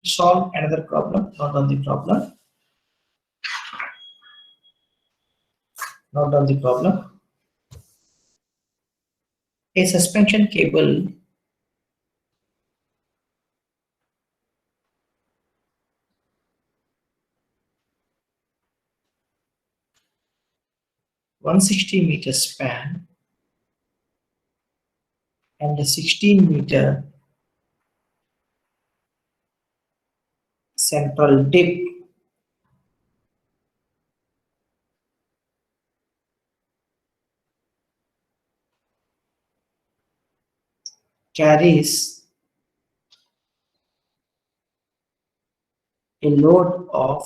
Solve another problem. Note down the problem. Note down the problem. A suspension cable (160-meter) span and a 16-meter central dip carries a load of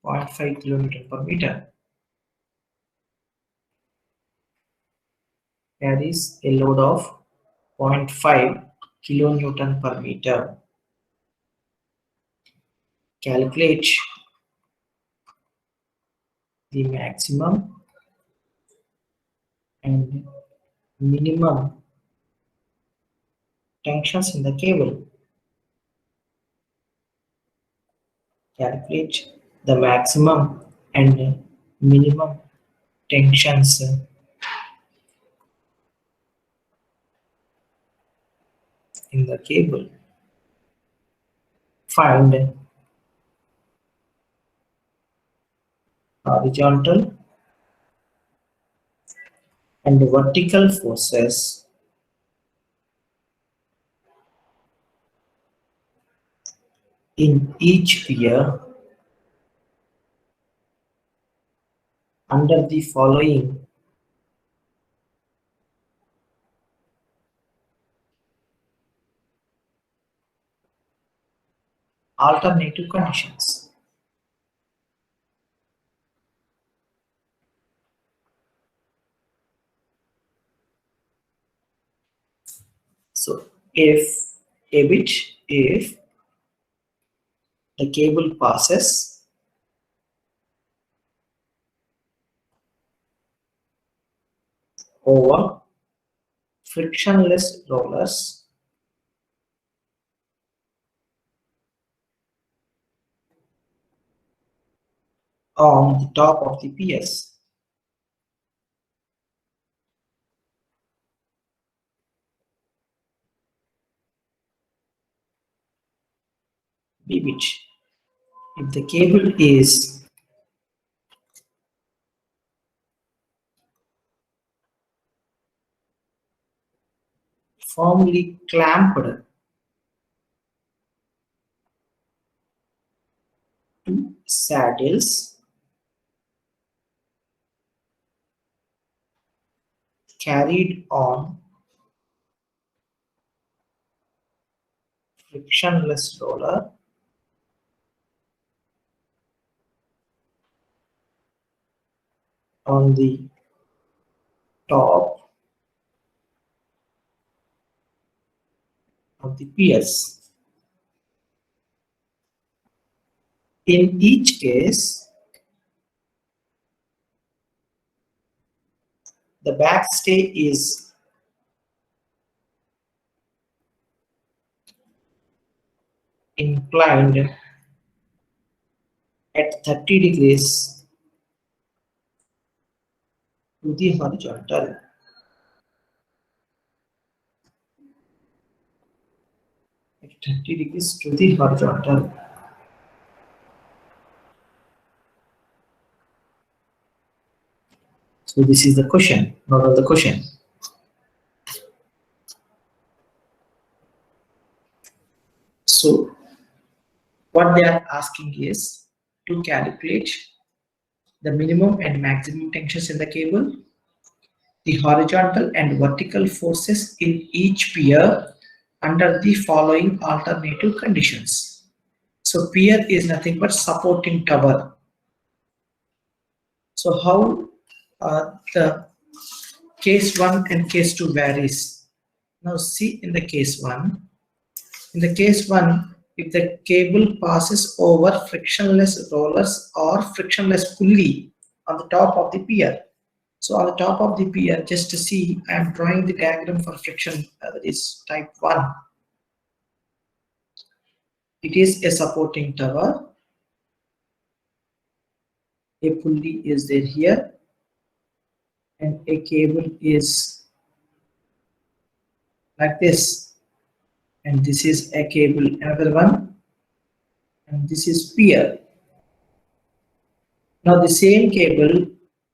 0.5 kN per meter. Carries a load of 0.5 kilonewton per meter. Calculate the maximum and minimum tensions in the cable. Calculate the maximum and minimum tensions in the cable. Find horizontal and vertical forces in each pier under the following alternative conditions. So if if the cable passes over frictionless rollers on the top of the piers. B which if the cable is firmly clamped to saddles carried on frictionless roller on the top of the piers. In each case, the backstay is inclined at 30 degrees to the horizontal. At 30 degrees to the horizontal. So this is the question, not of the question. So what they are asking is to calculate the minimum and maximum tensions in the cable, the horizontal and vertical forces in each pier under the following alternative conditions. So pier is nothing but supporting tower. So how the case 1 and case 2 varies. Now see in the case 1. In the case 1, if the cable passes over frictionless rollers or frictionless pulley on the top of the pier. So on the top of the pier, just to see, I am drawing the diagram for friction, that is type 1. It is a supporting tower. A pulley is there here, and a cable is like this, and this is a cable, another one, and this is pier. Now the same cable,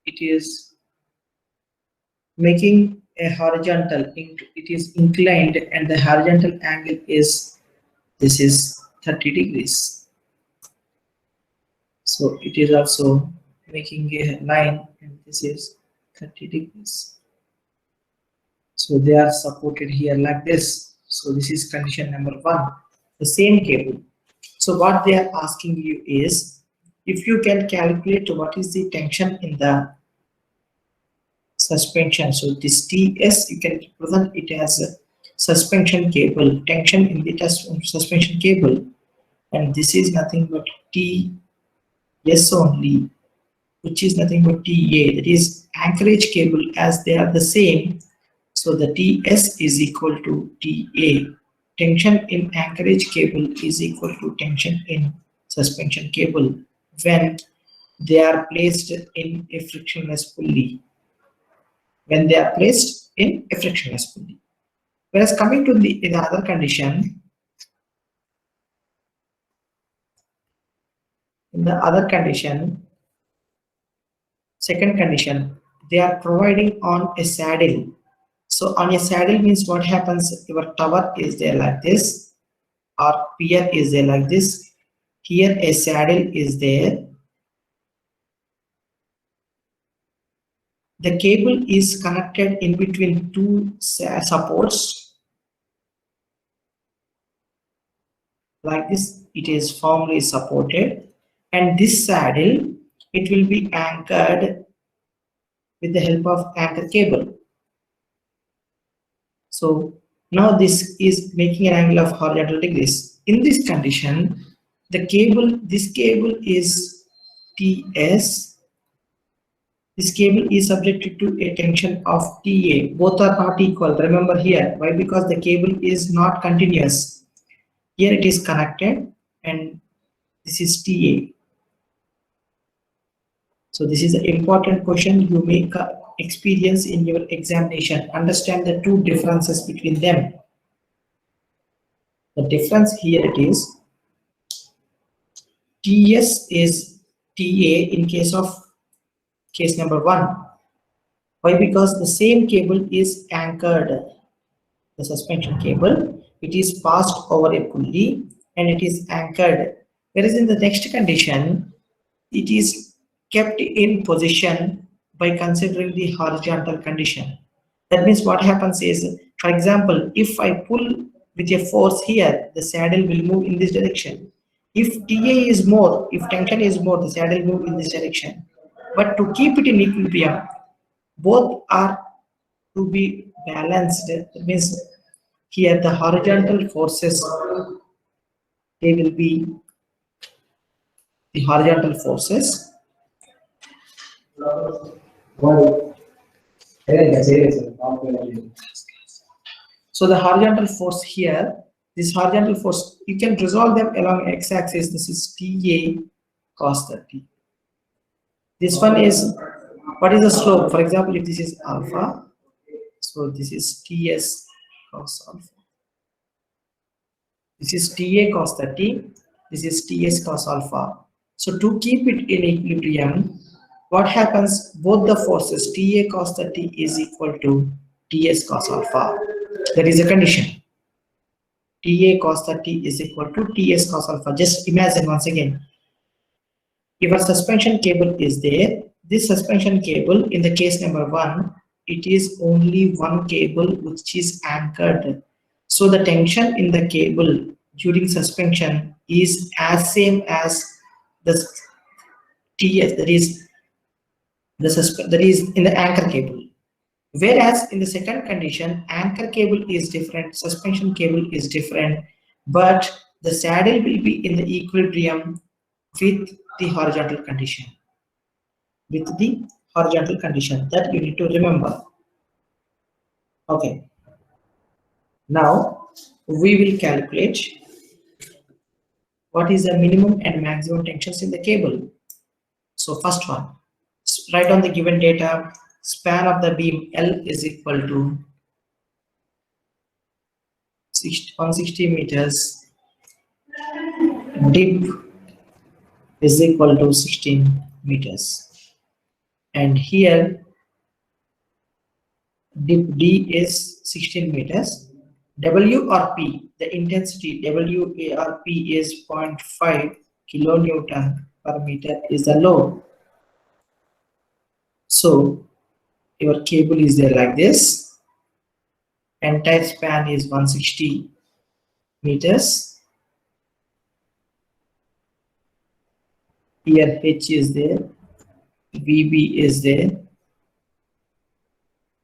it is making a horizontal, it is inclined, and the horizontal angle is, this is 30 degrees. So it is also making a line, and this is 30 degrees. So they are supported here like this. So this is condition number 1, the same cable. So what they are asking you is, if you can calculate what is the tension in the suspension. So this TS, you can represent it as a suspension cable, tension in the suspension cable, and this is nothing but TS only, which is nothing but TA, that is anchorage cable, as they are the same. So the TS is equal to TA. Tension in anchorage cable is equal to tension in suspension cable when they are placed in a frictionless pulley. When they are placed in a frictionless pulley. Whereas coming to the other condition, in the other condition, second condition, they are providing on a saddle. So on a saddle means what happens, your tower is there like this, or pier is there like this. Here a saddle is there. The cable is connected in between two supports. Like this, it is firmly supported, and this saddle, it will be anchored with the help of anchor cable. So now this is making an angle of horizontal degrees. In this condition, the cable, this cable is TS. This cable is subjected to a tension of TA. Both are not equal. Remember here, why? Because the cable is not continuous. Here it is connected, and this is TA. So this is an important question you may experience in your examination. Understand the two differences between them. The difference here it is, TS is TA in case number 1. Why? Because the same cable is anchored, the suspension cable, it is passed over a pulley and it is anchored. Whereas in the next condition, it is kept in position by considering the horizontal condition. That means what happens is, for example, if I pull with a force here, the saddle will move in this direction. If TA is more, if tension is more, the saddle will move in this direction. But to keep it in equilibrium, both are to be balanced. That means here the horizontal forces, they will be the horizontal forces. So the horizontal force here, this horizontal force, you can resolve them along x-axis. This is TA cos 30. This one is, what is the slope? For example, if this is alpha, so this is TS cos alpha. This is TA cos 30. This is TS cos alpha. So to keep it in equilibrium, what happens? Both the forces TA cos 30 is equal to TS cos alpha. That is a condition. TA cos 30 is equal to TS cos alpha. Just imagine once again, if a suspension cable is there, this suspension cable in the case number 1, it is only one cable which is anchored. So the tension in the cable during suspension is as same as the TS, that is in the anchor cable. Whereas in the second condition, anchor cable is different, suspension cable is different, but the saddle will be in the equilibrium with the horizontal condition. With the horizontal condition that you need to remember. Okay. Now we will calculate what is the minimum and maximum tensions in the cable. So first one, write on the given data, span of the beam L is equal to 160 meters, dip is equal to 16 meters. And here dip D is 16 meters. W or P, the intensity W or P is 0.5 kilonewton per meter is the load. So your cable is there like this. Entire span is 160 meters. Here H is there, VB is there,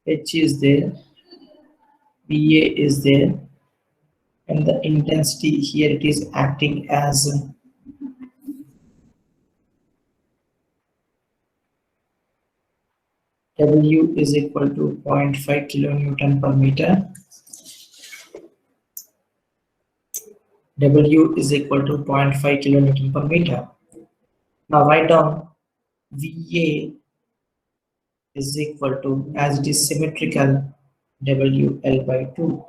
H is there, VA is there, and the intensity here it is acting as W is equal to 0.5 kilonewton per meter. W is equal to 0.5 kilonewton per meter. Now write down VA is equal to, as it is symmetrical, WL by 2.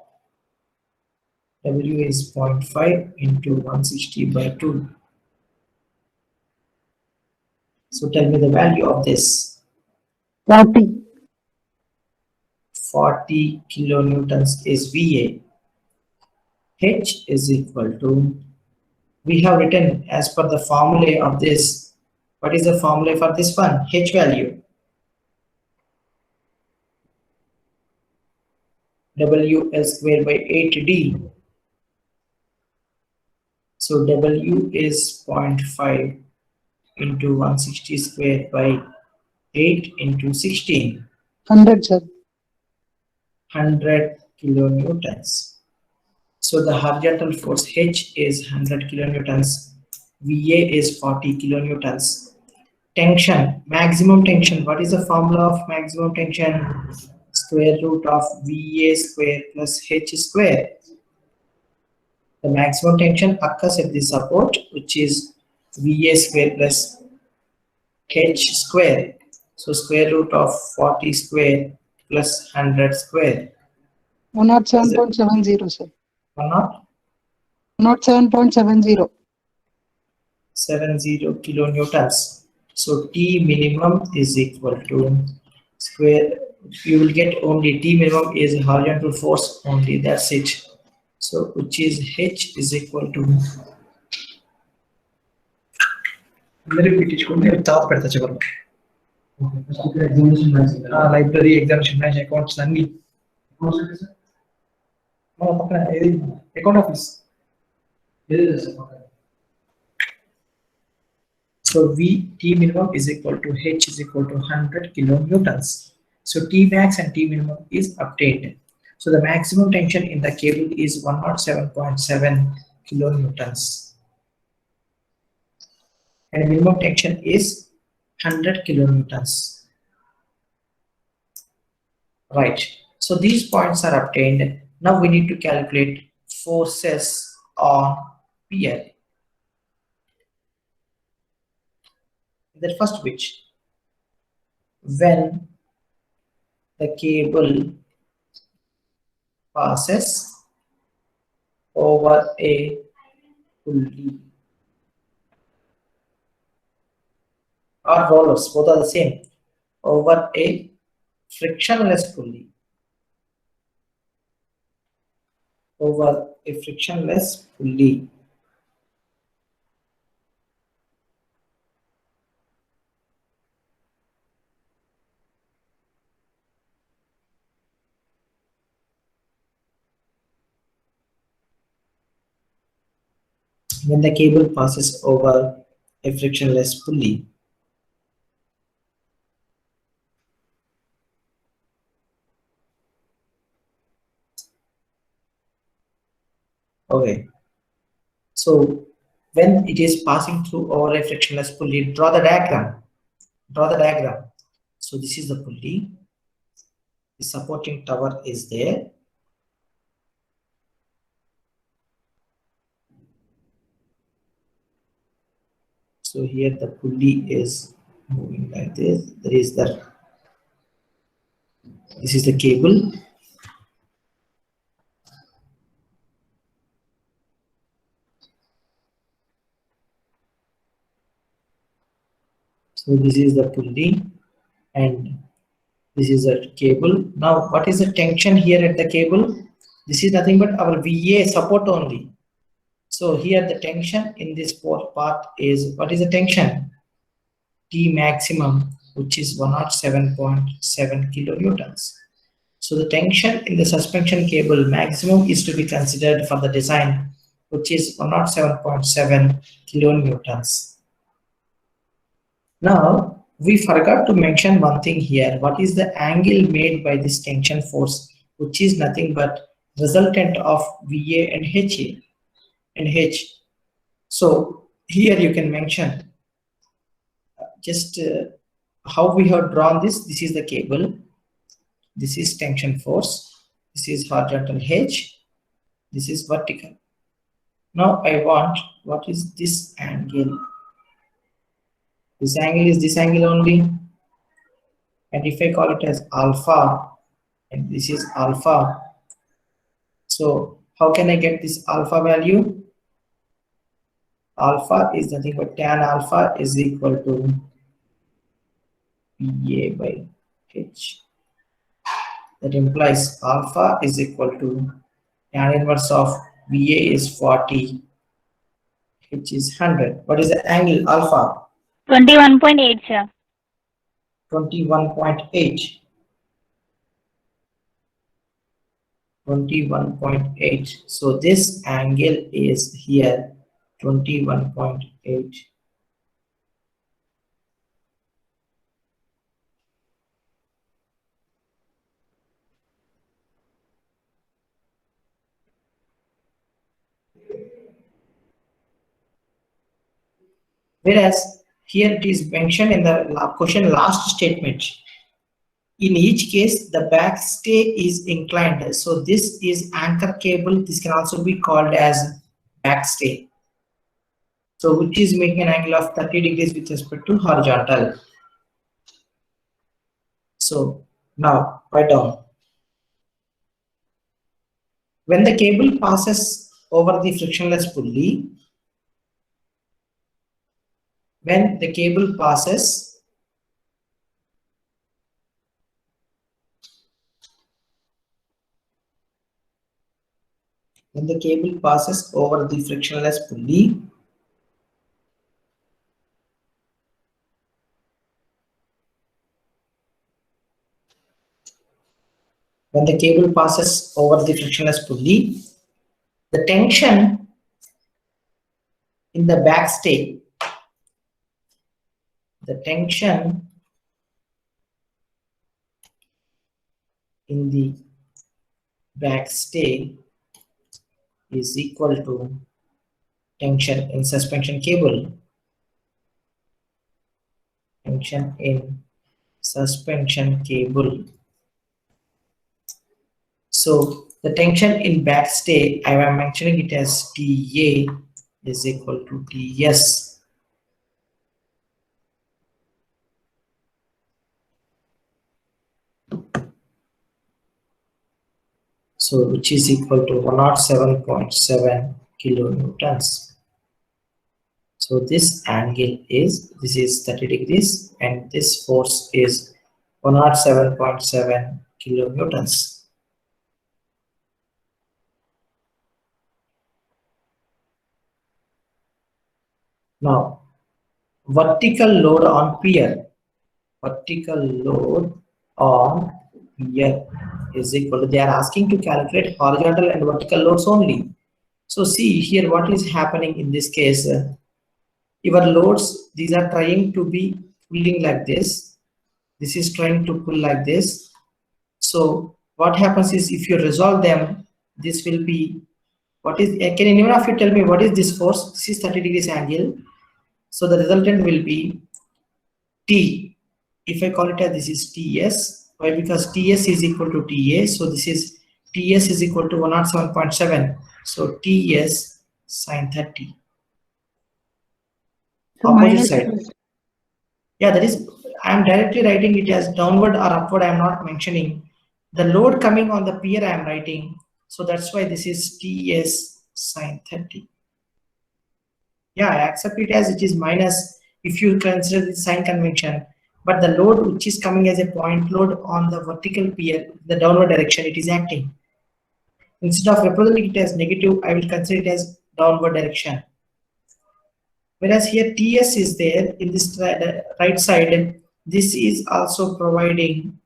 W is 0.5 into 160 by 2. So tell me the value of this. 40. 40 kilonewtons is VA. H is equal to, we have written as per the formula of this. What is the formula for this one? H value. WL square by 8D. So W is 0.5 into 160 square by 8 into 16. 100, sir. 100 kilonewtons. So the horizontal force H is 100 kilonewtons. VA is 40 kilonewtons. Tension, maximum tension. What is the formula of maximum tension? Square root of VA square plus H square. The maximum tension occurs at the support, which is VA square plus H square. So square root of 40 square plus 100 square. 107.70, sir. 107.70 70. kilonewtons. So T minimum is equal to square. You will get only T minimum is horizontal force only. That's it. So which is H is equal to. Library examination match accounts nani. Account office. So V T minimum is equal to H is equal to 100 kilonewtons. So T max and T minimum is obtained. So the maximum tension in the cable is 107.7 kilonewtons. And minimum tension is 100 kilonewtons. Right. So these points are obtained. Now we need to calculate forces on PL. The first which, when the cable passes over a pulley or rollers, both are the same, over a frictionless pulley, over a frictionless pulley. When the cable passes over a frictionless pulley, okay, so when it is passing through over a frictionless pulley, draw the diagram. So this is the pulley. The supporting tower is there. So here the pulley is moving like this. This is the cable. So this is the pulley and this is a cable. Now what is the tension here at the cable? This is nothing but our VA support only. So here the tension in this part is, what is the tension? T maximum, which is 107.7 kilonewtons. So the tension in the suspension cable maximum is to be considered for the design, which is 107.7 kilonewtons. Now, we forgot to mention one thing here. What is the angle made by this tension force, which is nothing but resultant of VA and HA and H. So here you can mention just how we have drawn this. This is the cable. This is tension force. This is horizontal H. This is vertical. Now I want, what is this angle? This angle is this angle only. And if I call it as alpha, and this is alpha, so how can I get this alpha value? Alpha is nothing but tan alpha is equal to VA by H. That implies alpha is equal to tan inverse of VA is 40, H is 100. What is the angle alpha? 21.8, sir. 21.8. 21.8. So this angle is here 21.8. Whereas here it is mentioned in the question last statement. In each case, the backstay is inclined. So this is anchor cable. This can also be called as backstay. So which is making an angle of 30 degrees with respect to horizontal. So now write down. When the cable passes over the frictionless pulley, when the cable passes over the frictionless pulley, the tension in the backstay, is equal to tension in suspension cable. Tension in suspension cable. So the tension in backstay, I am mentioning it as TA is equal to TS. So which is equal to 107.7 kilonewtons. So this angle is, this is 30 degrees and this force is 107.7 kilonewtons. Now, vertical load on pier. Vertical load on pier is equal to, they are asking to calculate horizontal and vertical loads only. So see here what is happening in this case. Your loads, these are trying to be pulling like this. This is trying to pull like this. So what happens is, if you resolve them, this will be, what is, can anyone of you tell me what is this force? This is 30 degrees angle. So the resultant will be T if I call it as this is TS, why? Because TS is equal to TA, so this is TS is equal to 107.7, so TS sine 30. So Opposite minus side. plus. Yeah, that is, I am directly writing it as downward or upward. I am not mentioning the load coming on the pier. I am writing, so that's why this is TS sine 30. Yeah, I accept it as it is minus if you consider the sign convention, but the load which is coming as a point load on the vertical pier, the downward direction, it is acting. Instead of representing it as negative, I will consider it as downward direction. Whereas here TS is there in this right side, this is also providing,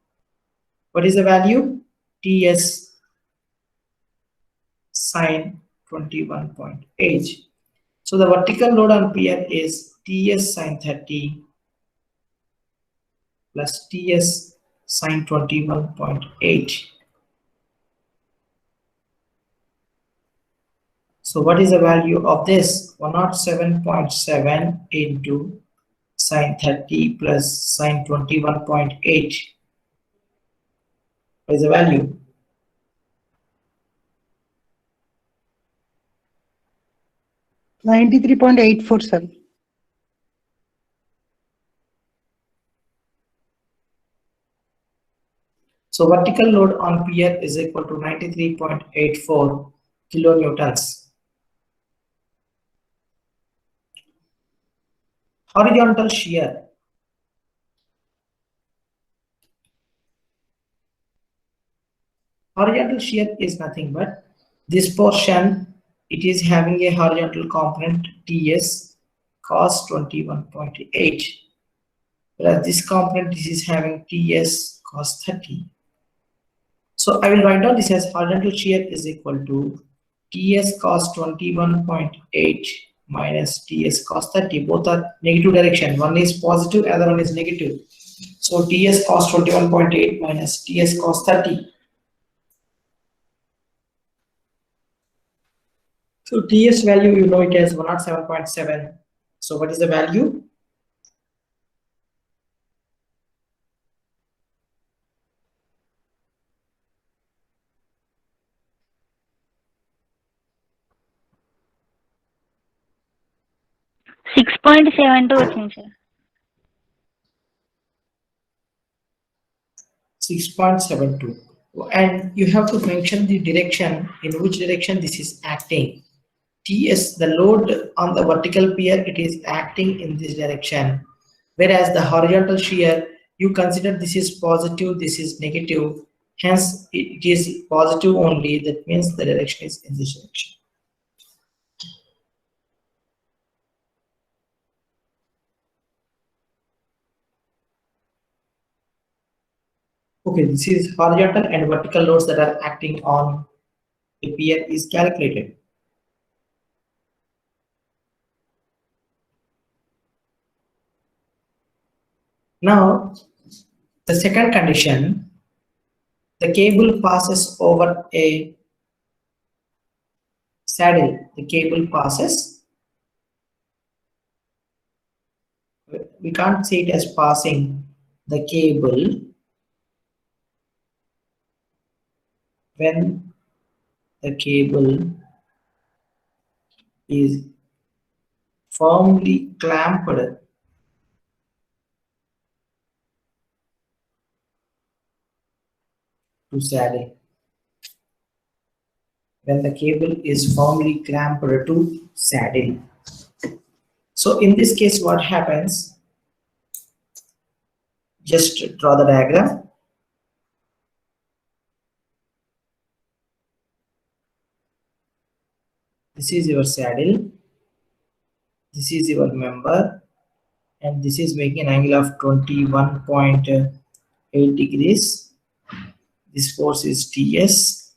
what is the value? TS sine 21.8. So the vertical load on pier is TS sine 30 plus TS sine 21.8. So what is the value of this? 107.7 into sine 30 plus sine 21.8. What is the value? $93.847. So vertical load on pier is equal to 93.84 kilonewtons. Horizontal shear. Horizontal shear is nothing but this portion, it is having a horizontal component TS cos 21.8. Whereas this component, this is having TS cos 30. So I will write down this as horizontal shear is equal to TS cos 21.8 minus TS cos 30. Both are negative direction. One is positive, other one is negative. So TS cos 21.8 minus TS cos 30. So TS value, you know it as 107.7. So what is the value? $6.72 వచ్చింది sir. 6.72. And you have to mention the direction, in which direction this is acting. TS, the load on the vertical pier, it is acting in this direction. Whereas the horizontal shear, you consider this is positive, this is negative. Hence, it is positive only. That means the direction is in this direction. Okay, this is horizontal and vertical loads that are acting on a pier is calculated. Now, the second condition, the cable passes over a saddle. The cable passes. We can't say it as passing the cable when the cable is firmly clamped to saddle. When the cable is firmly clamped to saddle. So in this case, what happens? Just draw the diagram. This is your saddle. This is your member, and this is making an angle of 21.8 degrees. This force is TS.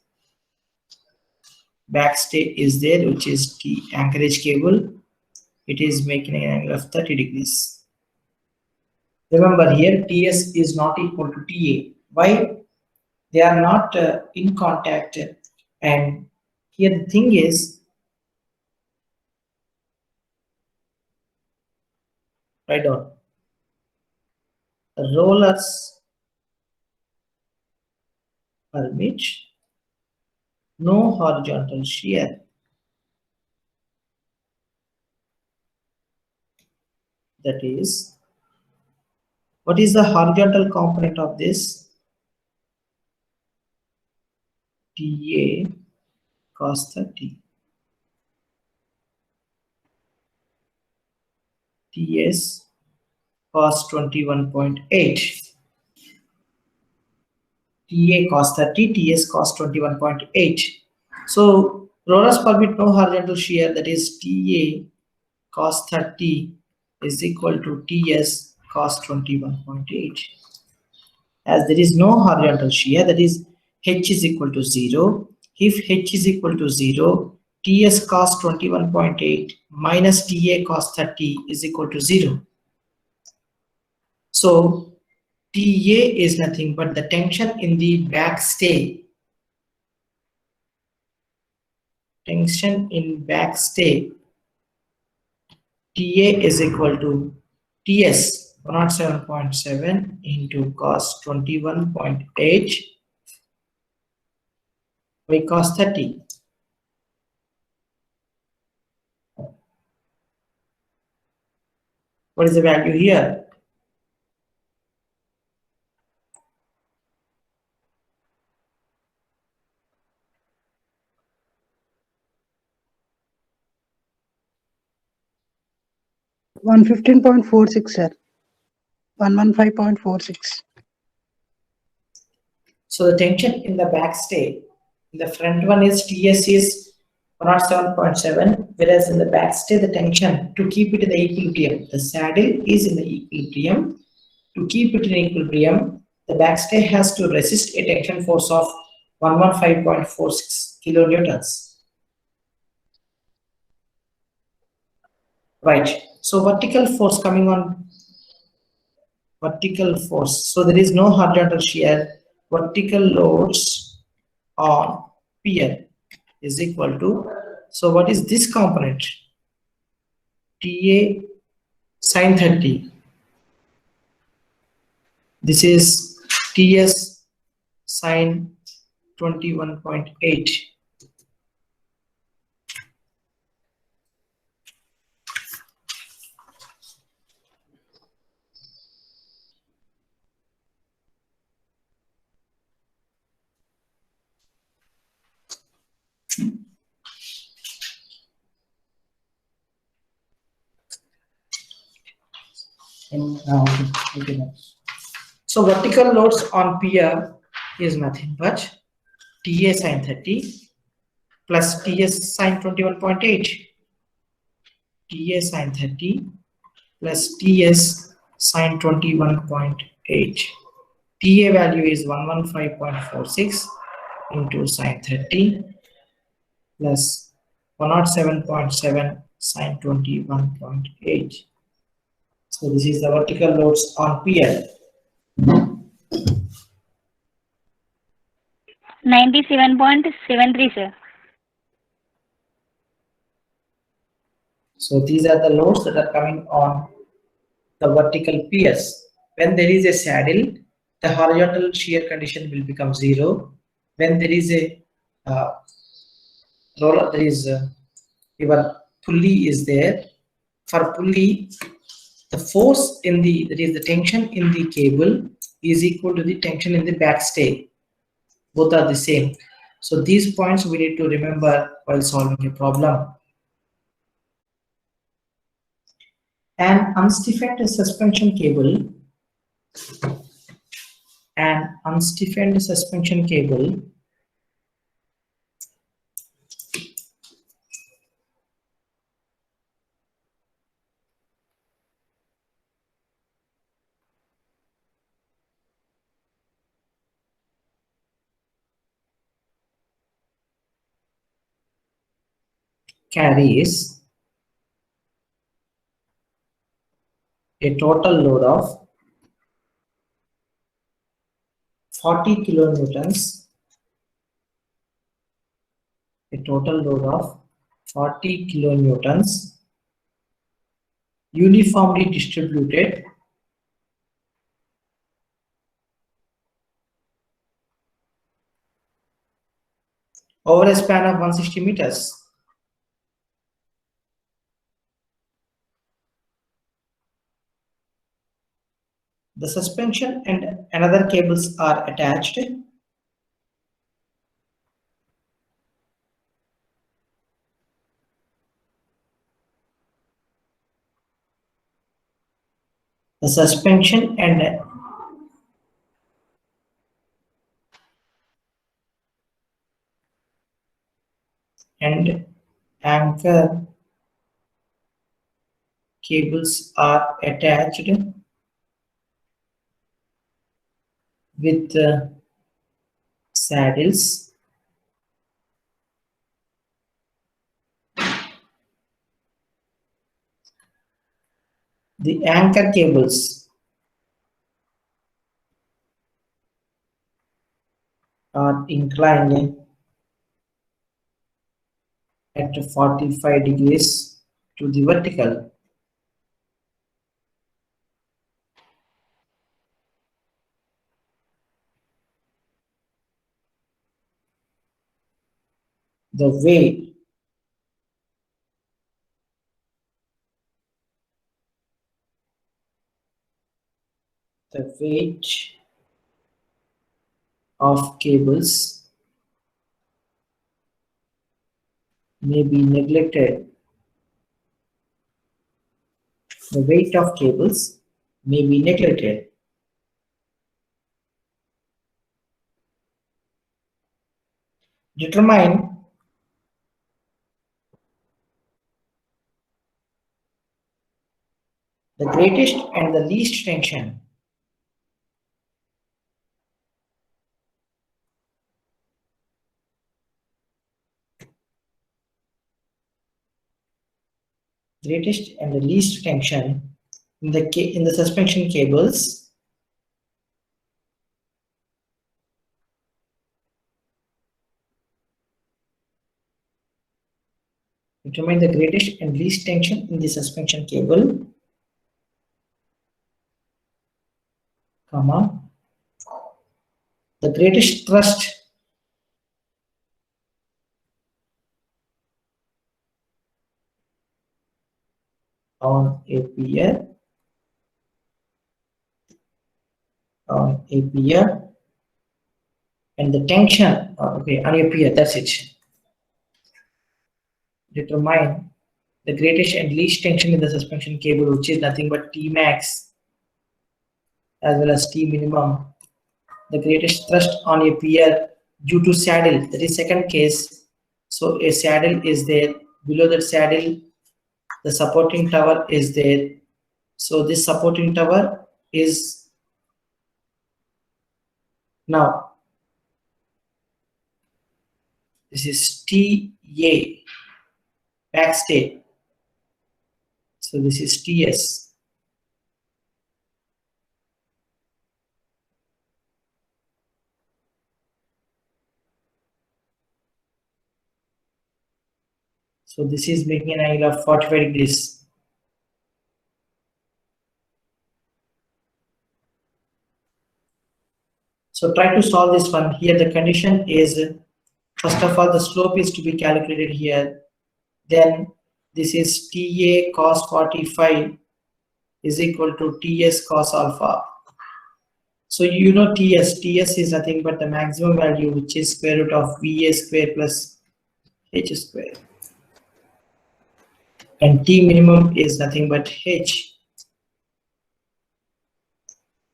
Backstay is there, which is T anchorage cable. It is making an angle of 30 degrees. Remember here, TS is not equal to TA. Why? They are not in contact. And here the thing is, write down. rollers permit no horizontal shear. That is, what is the horizontal component of this? TA cos 30. TS cos 21.8. TA cos 30, TS cos 21.8. So rollers permit no horizontal shear, that is TA cos 30 is equal to TS cos 21.8. As there is no horizontal shear, that is H is equal to 0. If H is equal to 0, TS cos 21.8 minus TA cos 30 is equal to 0. So TA is nothing but the tension in the backstay. Tension in backstay. TA is equal to TS 107.7 into cos 21.8 by cos 30. What is the value here? 115.46, sir. 115.46. So the tension in the backstay, in the front one is TS is 107.7, whereas in the backstay the tension to keep it in the equilibrium, the saddle is in the equilibrium. To keep it in equilibrium, the backstay has to resist a tension force of 115.46 kilonewtons. Right. So vertical force coming on, vertical force. So there is no horizontal shear. Vertical loads on pier is equal to, so what is this component? TA sin 30. This is TS sin 21.8. So vertical loads on pier is nothing but TA sin 30 plus TS sin 21.8. TA sin 30 plus TS sin 21.8. TA value is 115.46 into sin 30 plus 107.7 sin 21.8. So this is the vertical loads on pier. 97.73, sir. So these are the loads that are coming on the vertical piers. When there is a saddle, the horizontal shear condition will become 0. When there is a roller, there is your pulley is there. For pulley, the force in the, that is the tension in the cable is equal to the tension in the backstay. Both are the same. So these points we need to remember while solving a problem. An unstiffened suspension cable, carries a total load of 40 kilonewtons, uniformly distributed over a span of 160 meters. The suspension and another cables are attached. The suspension and anchor cables are attached with saddles. The anchor cables are inclined at 45 degrees to the vertical. The weight of cables may be neglected. The weight of cables may be neglected. Determine the greatest and the least tension. Greatest and the least tension in the suspension cables. Determine the greatest and least tension in the suspension cable, comma, the greatest thrust on a pier, and the tension on a pier, that's it. Determine the greatest and least tension in the suspension cable, which is nothing but T max as well as T minimum. The greatest thrust on a pier due to saddle, that is second case. So a saddle is there, below that saddle the supporting tower is there. So this supporting tower is now, this is TA, backstay. So this is TS. So this is making an angle of 45 degrees. So try to solve this one. Here the condition is, first of all, the slope is to be calculated here. Then this is TA cos 45 is equal to TS cos alpha. So you know TS is nothing but the maximum value, which is square root of VA square plus H square. And T minimum is nothing but H.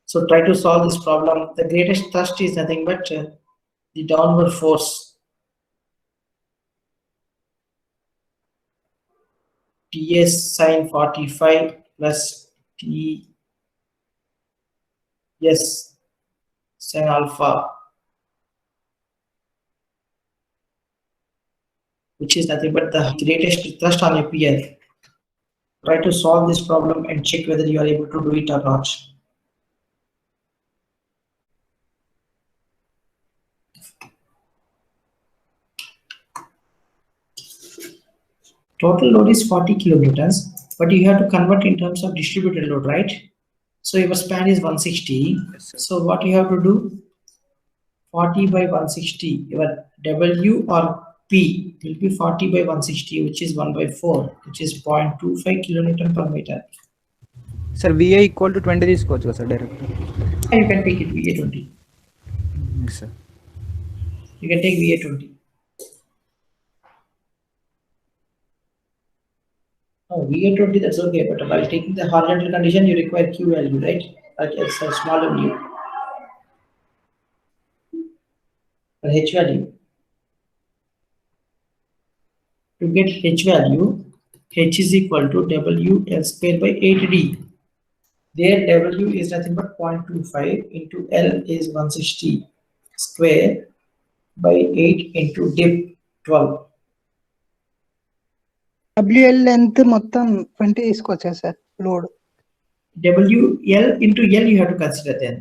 So try to solve this problem. The greatest thrust is nothing but the downward force. TS sine 45 plus TS sine alpha, which is nothing but the greatest thrust on a pier. Try to solve this problem and check whether you are able to do it or not. Total load is 40 kilonewtons, but you have to convert in terms of distributed load, right? So your span is 160. Yes, sir. So what you have to do? 40 by 160, your W or P will be 40 by 160, which is 1 by 4, which is 0.25 kilonewton per meter. Sir VA equal to 20 తీసుకోవచ్చు కదా sir direct? You can take it VA20. Sir You can take VA20. Oh, VA20, that's okay, but while taking the horizontal condition, you require Q value, right? It's a small W. Or H value. To get H value, H is equal to W L square by 8D. There W is nothing but 0.25 into L is 160 square by 8 into dip 12. WL length మొత్తం 20 తీసుకోవచ్చా sir load? WL into L you have to consider then.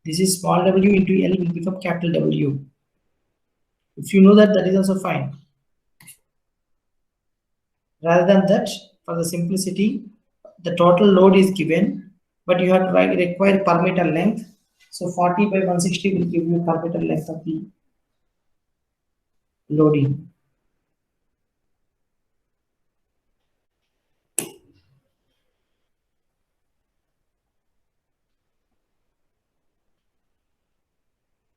This is small w into L will become capital W. If you know that, that is also fine. Rather than that, for the simplicity, the total load is given, but you have to require per meter length. So 40 by 160 will give you per meter length of the loading.